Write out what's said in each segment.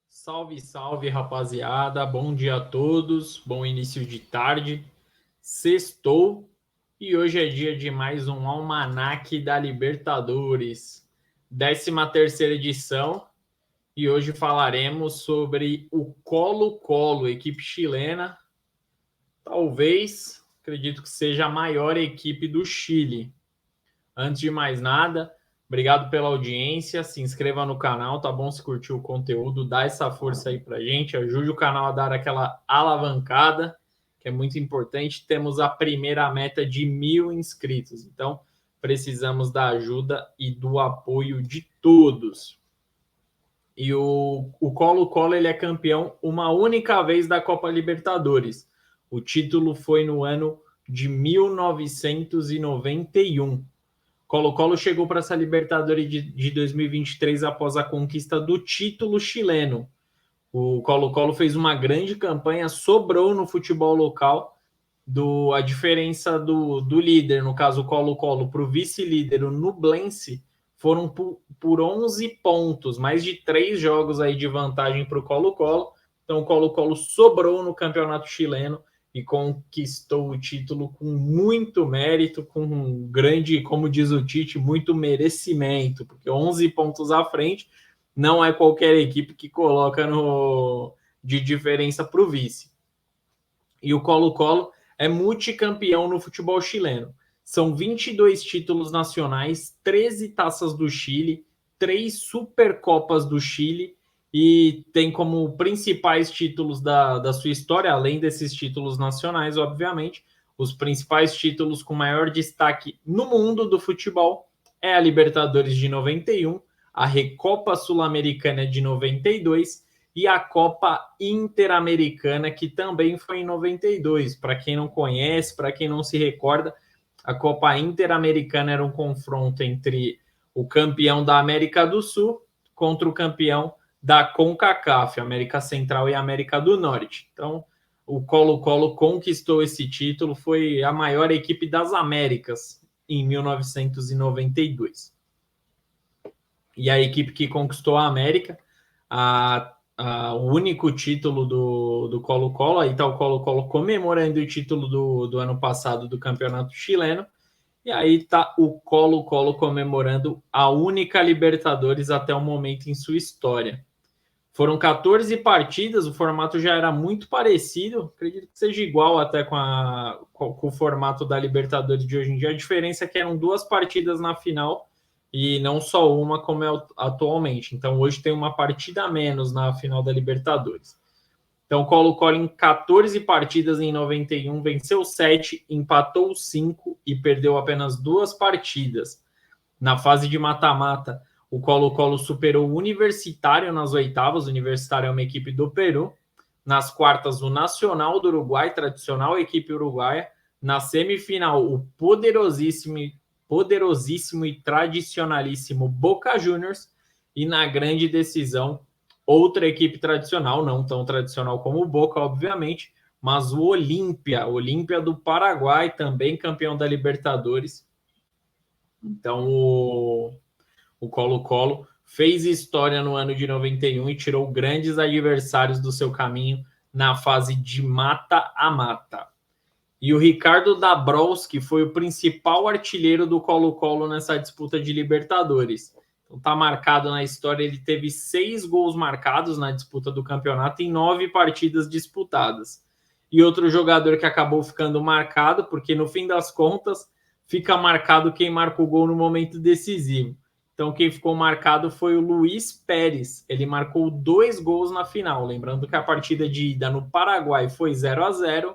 Salve, salve, rapaziada. Bom dia a todos. Bom início de tarde. Sextou e hoje é dia de mais um Almanaque da Libertadores, 13ª edição. E hoje falaremos sobre o Colo-Colo, equipe chilena. Talvez, acredito que seja a maior equipe do Chile. Antes de mais nada, obrigado pela audiência, se inscreva no canal, tá bom? Se curtiu o conteúdo, dá essa força aí pra gente, ajude o canal a dar aquela alavancada, que é muito importante. Temos a primeira meta de 1.000 inscritos, então precisamos da ajuda e do apoio de todos. E o Colo-Colo ele é campeão uma única vez da Copa Libertadores. O título foi no ano de 1991. Colo-Colo chegou para essa Libertadores de 2023 após a conquista do título chileno. O Colo-Colo fez uma grande campanha, sobrou no futebol local. A diferença do líder, no caso o Colo-Colo, para o vice-líder, o Nublense, foram por 11 pontos, mais de 3 jogos aí de vantagem para o Colo-Colo. Então o Colo-Colo sobrou no campeonato chileno e conquistou o título com muito mérito, com um grande, como diz o Tite, muito merecimento, porque 11 pontos à frente não é qualquer equipe que coloca de diferença para o vice. E o Colo-Colo é multicampeão no futebol chileno. São 22 títulos nacionais, 13 taças do Chile, 3 Supercopas do Chile e tem como principais títulos da sua história, além desses títulos nacionais, obviamente, os principais títulos com maior destaque no mundo do futebol é a Libertadores de 91, a Recopa Sul-Americana de 92 e a Copa Interamericana, que também foi em 92. Para quem não conhece, para quem não se recorda, a Copa Interamericana era um confronto entre o campeão da América do Sul contra o campeão da CONCACAF, América Central e América do Norte. Então, o Colo-Colo conquistou esse título, foi a maior equipe das Américas em 1992. E a equipe que conquistou a América, o único título do Colo-Colo, aí está o Colo-Colo comemorando o título do ano passado do Campeonato Chileno, e aí está o Colo-Colo comemorando a única Libertadores até o momento em sua história. Foram 14 partidas, o formato já era muito parecido, acredito que seja igual até com o formato da Libertadores de hoje em dia. A diferença é que eram 2 partidas na final e não só uma como é atualmente. Então hoje tem uma partida a menos na final da Libertadores. Então o Colo-Colo em 14 partidas em 91 venceu 7, empatou 5 e perdeu apenas 2 partidas. Na fase de mata-mata, o Colo-Colo superou o Universitário nas oitavas. O Universitário é uma equipe do Peru. Nas quartas, o Nacional do Uruguai, tradicional equipe uruguaia. Na semifinal, o poderosíssimo e tradicionalíssimo Boca Juniors. E na grande decisão, outra equipe tradicional, não tão tradicional como o Boca, obviamente, mas o Olímpia do Paraguai, também campeão da Libertadores. Então, o Colo-Colo fez história no ano de 91 e tirou grandes adversários do seu caminho na fase de mata a mata. E o Ricardo Dabrowski foi o principal artilheiro do Colo-Colo nessa disputa de Libertadores. Então tá marcado na história, ele teve 6 gols marcados na disputa do campeonato em 9 partidas disputadas. E outro jogador que acabou ficando marcado, porque no fim das contas fica marcado quem marca o gol no momento decisivo. Então quem ficou marcado foi o Luiz Pérez. Ele marcou 2 gols na final. Lembrando que a partida de ida no Paraguai foi 0-0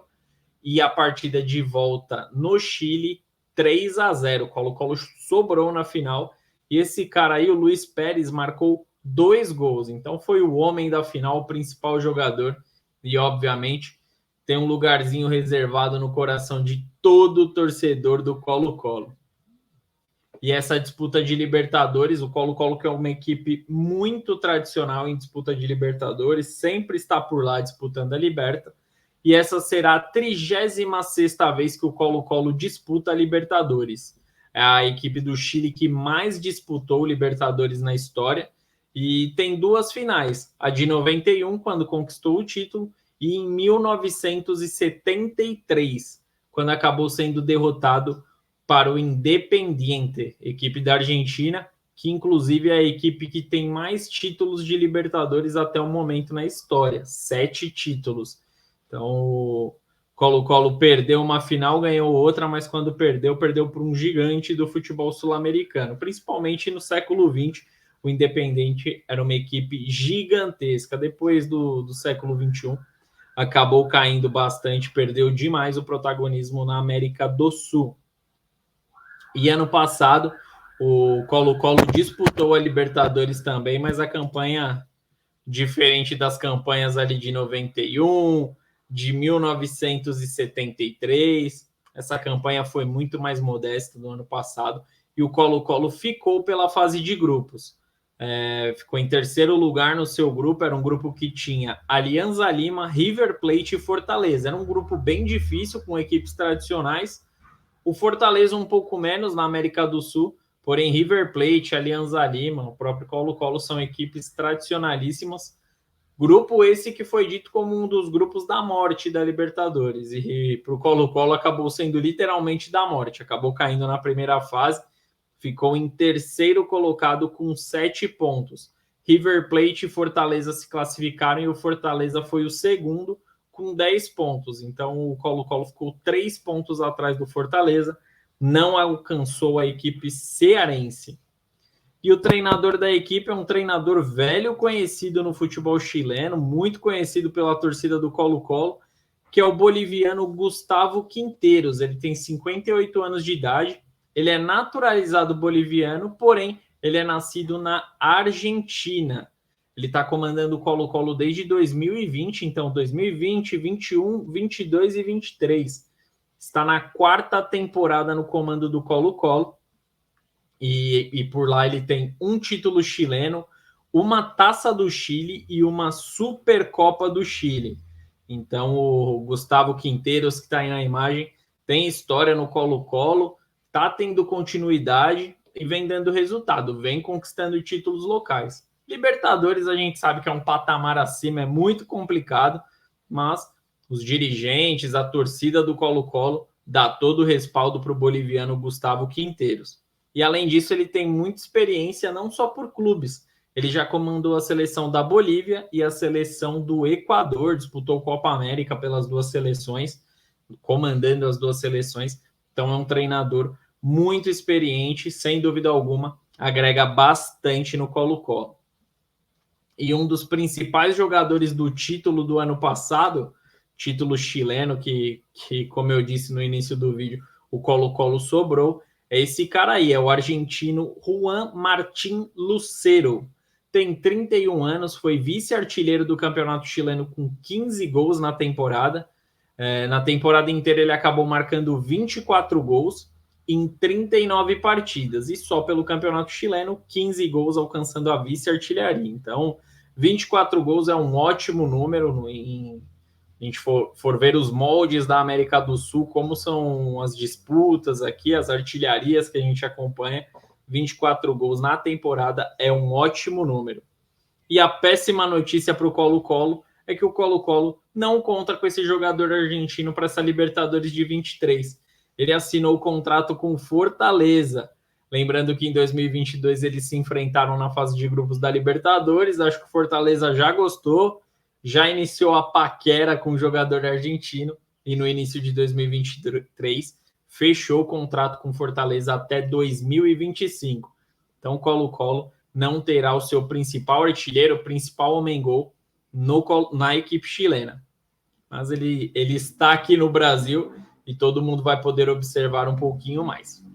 e a partida de volta no Chile 3-0. O Colo-Colo sobrou na final. E esse cara aí, o Luiz Pérez, marcou 2 gols. Então foi o homem da final, o principal jogador. E obviamente tem um lugarzinho reservado no coração de todo torcedor do Colo-Colo. E essa disputa de Libertadores, o Colo-Colo, que é uma equipe muito tradicional em disputa de Libertadores, sempre está por lá disputando a Liberta. e essa será a 36ª vez que o Colo-Colo disputa a Libertadores. É a equipe do Chile que mais disputou Libertadores na história e tem 2 finais, a de 91, quando conquistou o título, e em 1973, quando acabou sendo derrotado para o Independiente, equipe da Argentina, que inclusive é a equipe que tem mais títulos de Libertadores até o momento na história, 7 títulos. Então, o Colo-Colo perdeu uma final, ganhou outra, mas quando perdeu para um gigante do futebol sul-americano. Principalmente no século XX, o Independiente era uma equipe gigantesca. Depois do século XXI, acabou caindo bastante, perdeu demais o protagonismo na América do Sul. E ano passado, o Colo-Colo disputou a Libertadores também, mas a campanha, diferente das campanhas ali de 91, de 1973, essa campanha foi muito mais modesta do ano passado, e o Colo-Colo ficou pela fase de grupos. Ficou em terceiro lugar no seu grupo, era um grupo que tinha Alianza Lima, River Plate e Fortaleza. Era um grupo bem difícil, com equipes tradicionais. O Fortaleza um pouco menos na América do Sul, porém River Plate, Alianza Lima, o próprio Colo-Colo são equipes tradicionalíssimas. Grupo esse que foi dito como um dos grupos da morte da Libertadores, e para o Colo-Colo acabou sendo literalmente da morte, acabou caindo na primeira fase, ficou em terceiro colocado com 7 pontos. River Plate e Fortaleza se classificaram e o Fortaleza foi o segundo com 10 pontos. Então o Colo-Colo ficou 3 pontos atrás do Fortaleza, não alcançou a equipe cearense. E o treinador da equipe é um treinador velho, conhecido no futebol chileno, muito conhecido pela torcida do Colo-Colo, que é o boliviano Gustavo Quinteiros. Ele tem 58 anos de idade, ele é naturalizado boliviano, porém ele é nascido na Argentina. Ele está comandando o Colo-Colo desde 2020, então 2020, 21, 22 e 23. Está na 4ª temporada no comando do Colo-Colo. E por lá ele tem um título chileno, uma Taça do Chile e uma Supercopa do Chile. Então o Gustavo Quinteiros, que está aí na imagem, tem história no Colo-Colo, está tendo continuidade e vem dando resultado, vem conquistando títulos locais. Libertadores a gente sabe que é um patamar acima, é muito complicado, mas os dirigentes, a torcida do Colo-Colo dá todo o respaldo para o boliviano Gustavo Quinteiros. E além disso, ele tem muita experiência não só por clubes. Ele já comandou a seleção da Bolívia e a seleção do Equador, disputou Copa América pelas 2 seleções, comandando as 2 seleções. Então é um treinador muito experiente, sem dúvida alguma, agrega bastante no Colo-Colo. E um dos principais jogadores do título do ano passado, título chileno, que como eu disse no início do vídeo, o Colo-Colo sobrou, é esse cara aí, é o argentino Juan Martín Lucero. Tem 31 anos, foi vice-artilheiro do campeonato chileno com 15 gols na temporada. Na temporada inteira ele acabou marcando 24 gols em 39 partidas. E só pelo campeonato chileno, 15 gols alcançando a vice-artilharia. Então, 24 gols é um ótimo número a gente for ver os moldes da América do Sul, como são as disputas aqui, as artilharias que a gente acompanha, 24 gols na temporada é um ótimo número. E a péssima notícia para o Colo-Colo é que o Colo-Colo não conta com esse jogador argentino para essa Libertadores de 23. Ele assinou o contrato com Fortaleza. Lembrando que em 2022 eles se enfrentaram na fase de grupos da Libertadores. Acho que o Fortaleza já gostou, já iniciou a paquera com o jogador argentino e no início de 2023 fechou o contrato com Fortaleza até 2025. Então o Colo-Colo não terá o seu principal artilheiro, o principal homem-gol na equipe chilena. Mas ele está aqui no Brasil e todo mundo vai poder observar um pouquinho mais.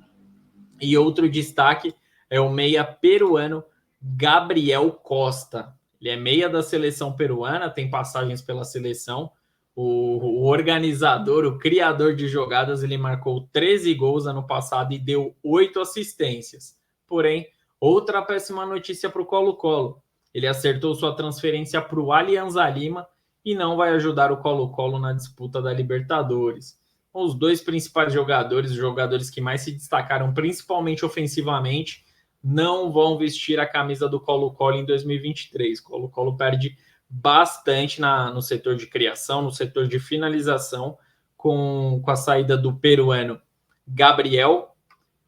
E outro destaque é o meia peruano Gabriel Costa. Ele é meia da seleção peruana, tem passagens pela seleção. O organizador, o criador de jogadas, ele marcou 13 gols ano passado e deu 8 assistências. Porém, outra péssima notícia para o Colo-Colo. Ele acertou sua transferência para o Alianza Lima e não vai ajudar o Colo-Colo na disputa da Libertadores. Os dois principais jogadores, os jogadores que mais se destacaram, principalmente ofensivamente, não vão vestir a camisa do Colo-Colo em 2023. O Colo-Colo perde bastante no setor de criação, no setor de finalização, com a saída do peruano Gabriel,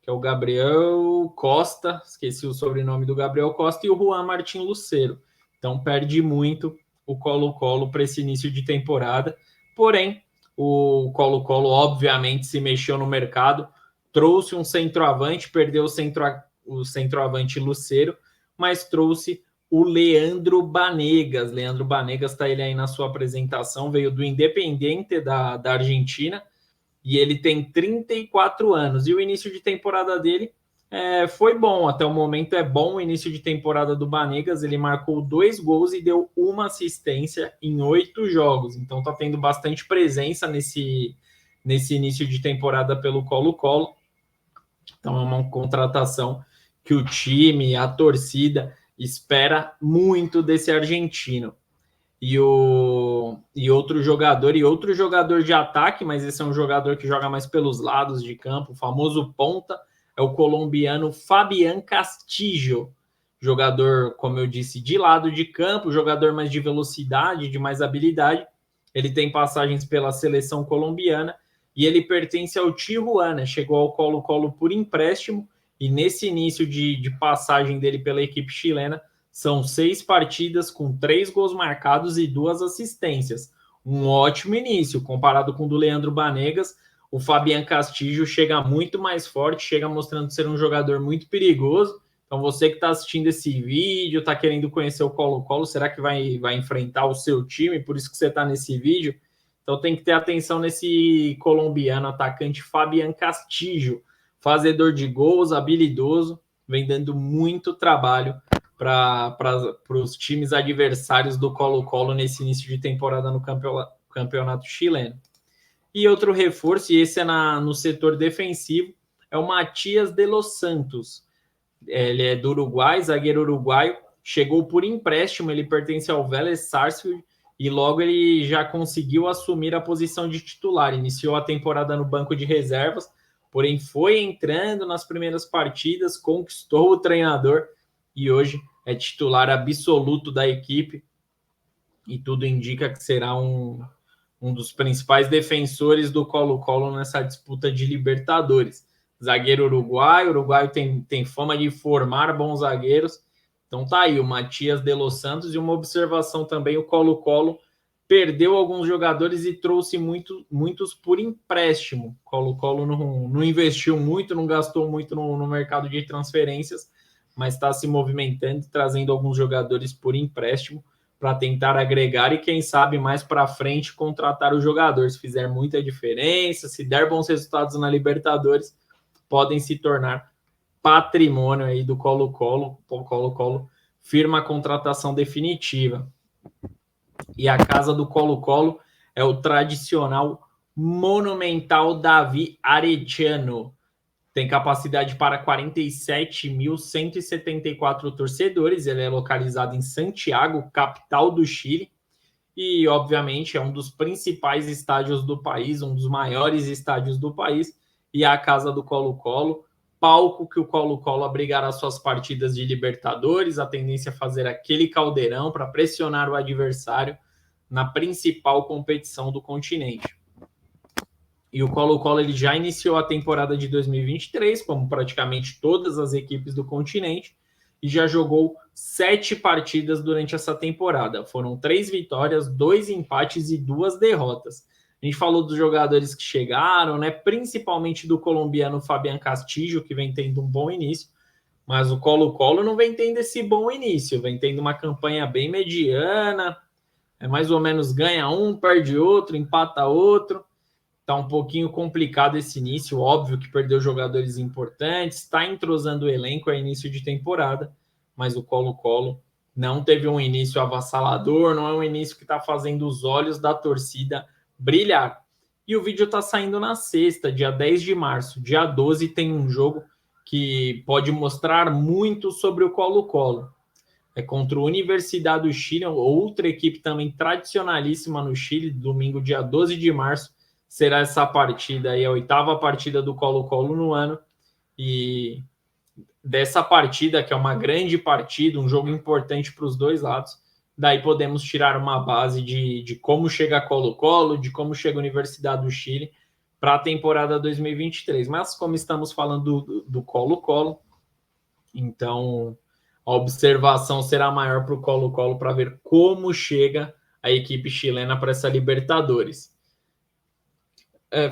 que é o Gabriel Costa, esqueci o sobrenome do Gabriel Costa, e o Juan Martín Lucero. Então perde muito o Colo-Colo para esse início de temporada. Porém, o Colo-Colo obviamente se mexeu no mercado, trouxe um centroavante, perdeu o centroavante Lucero, mas trouxe o Leandro Banegas. Leandro Banegas está ele aí na sua apresentação, veio do Independiente da Argentina, e ele tem 34 anos. E o início de temporada dele foi bom, até o momento é bom o início de temporada do Banegas. Ele marcou 2 gols e deu 1 assistência em 8 jogos. Então está tendo bastante presença nesse início de temporada pelo Colo-Colo. Então é uma contratação que o time, a torcida, espera muito desse argentino. E outro jogador de ataque, mas esse é um jogador que joga mais pelos lados de campo, o famoso ponta, é o colombiano Fabián Castillo, jogador, como eu disse, de lado de campo, jogador mais de velocidade, de mais habilidade. Ele tem passagens pela seleção colombiana e ele pertence ao Tijuana, chegou ao Colo-Colo por empréstimo, e nesse início de passagem dele pela equipe chilena, são 6 partidas com 3 gols marcados e 2 assistências. Um ótimo início, comparado com o do Leandro Banegas. O Fabián Castillo chega muito mais forte, chega mostrando ser um jogador muito perigoso. Então você que está assistindo esse vídeo, está querendo conhecer o Colo-Colo, será que vai enfrentar o seu time? Por isso que você está nesse vídeo. Então tem que ter atenção nesse colombiano atacante Fabián Castillo, fazedor de gols, habilidoso, vem dando muito trabalho para os times adversários do Colo-Colo nesse início de temporada no campeonato chileno. E outro reforço, e esse é no setor defensivo, é o Matias de los Santos. Ele é do Uruguai, zagueiro uruguaio, chegou por empréstimo, ele pertence ao Vélez Sarsfield, e logo ele já conseguiu assumir a posição de titular. Iniciou a temporada no banco de reservas, porém foi entrando nas primeiras partidas, conquistou o treinador, e hoje é titular absoluto da equipe, e tudo indica que será um dos principais defensores do Colo-Colo nessa disputa de Libertadores. Zagueiro uruguaio, tem fama de formar bons zagueiros, então tá aí o Matias de los Santos. E uma observação também, o Colo-Colo perdeu alguns jogadores e trouxe muitos por empréstimo. O Colo-Colo não investiu muito, não gastou muito no mercado de transferências, mas está se movimentando, trazendo alguns jogadores por empréstimo para tentar agregar e, quem sabe, mais para frente contratar o jogador. Se fizer muita diferença, se der bons resultados na Libertadores, podem se tornar patrimônio aí do Colo-Colo. O Colo-Colo firma a contratação definitiva. E a casa do Colo-Colo é o tradicional Monumental Davi Arellano. Tem capacidade para 47.174 torcedores. Ele é localizado em Santiago, capital do Chile. E, obviamente, é um dos principais estádios do país, um dos maiores estádios do país. E é a casa do Colo-Colo, palco que o Colo-Colo abrigará suas partidas de Libertadores. A tendência é fazer aquele caldeirão para pressionar o adversário na principal competição do continente. E o Colo-Colo ele já iniciou a temporada de 2023, como praticamente todas as equipes do continente, e já jogou 7 partidas durante essa temporada. Foram 3 vitórias, 2 empates e 2 derrotas. A gente falou dos jogadores que chegaram, né? Principalmente do colombiano Fabián Castillo, que vem tendo um bom início, mas o Colo-Colo não vem tendo esse bom início, vem tendo uma campanha bem mediana, mais ou menos ganha um, perde outro, empata outro. Tá um pouquinho complicado esse início, óbvio que perdeu jogadores importantes, está entrosando o elenco a início de temporada, mas o Colo-Colo não teve um início avassalador, não é um início que está fazendo os olhos da torcida brilhar. E o vídeo está saindo na sexta, dia 10 de março. Dia 12 tem um jogo que pode mostrar muito sobre o Colo-Colo. É contra a Universidade do Chile, outra equipe também tradicionalíssima no Chile, domingo, dia 12 de março, será essa partida aí, a 8ª partida do Colo-Colo no ano, e dessa partida, que é uma grande partida, um jogo importante para os dois lados, daí podemos tirar uma base de como chega a Colo-Colo, de como chega a Universidade do Chile para a temporada 2023. Mas como estamos falando do Colo-Colo, então a observação será maior para o Colo-Colo para ver como chega a equipe chilena para essa Libertadores.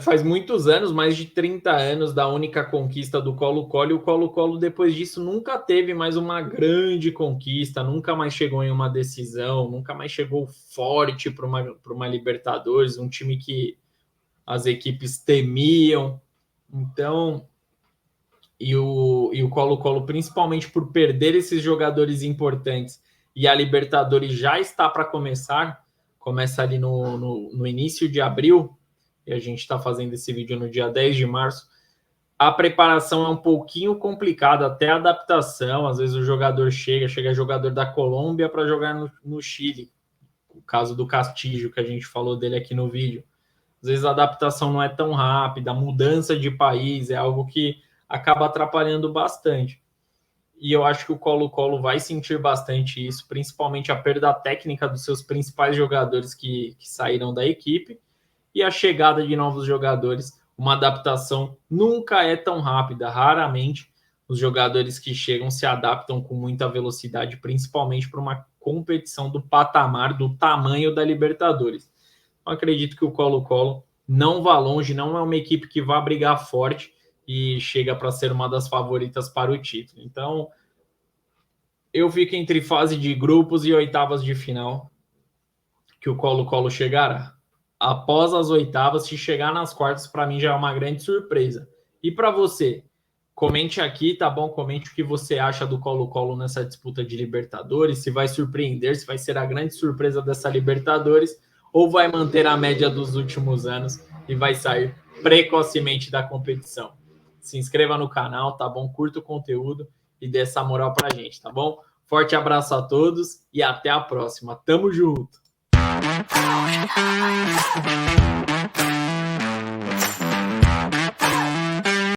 Faz muitos anos, mais de 30 anos da única conquista do Colo-Colo, e o Colo-Colo depois disso nunca teve mais uma grande conquista, nunca mais chegou em uma decisão, nunca mais chegou forte para uma Libertadores, um time que as equipes temiam. Então, e o Colo-Colo, principalmente por perder esses jogadores importantes, e a Libertadores já está para começar, começa ali no início de abril, e a gente está fazendo esse vídeo no dia 10 de março, a preparação é um pouquinho complicada, até a adaptação, às vezes o jogador chega jogador da Colômbia para jogar no Chile, o caso do Castillo, que a gente falou dele aqui no vídeo. Às vezes a adaptação não é tão rápida, a mudança de país é algo que acaba atrapalhando bastante. E eu acho que o Colo-Colo vai sentir bastante isso, principalmente a perda técnica dos seus principais jogadores que saíram da equipe e a chegada de novos jogadores. Uma adaptação nunca é tão rápida, raramente os jogadores que chegam se adaptam com muita velocidade, principalmente para uma competição do patamar, do tamanho da Libertadores. Eu acredito que o Colo-Colo não vá longe, não é uma equipe que vá brigar forte e chega para ser uma das favoritas para o título. Então, eu fico entre fase de grupos e oitavas de final, que o Colo-Colo chegará. Após as oitavas, se chegar nas quartas, para mim já é uma grande surpresa. E para você? Comente aqui, tá bom? Comente o que você acha do Colo-Colo nessa disputa de Libertadores, se vai surpreender, se vai ser a grande surpresa dessa Libertadores, ou vai manter a média dos últimos anos e vai sair precocemente da competição. Se inscreva no canal, tá bom? Curta o conteúdo e dê essa moral pra gente, tá bom? Forte abraço a todos e até a próxima. Tamo junto!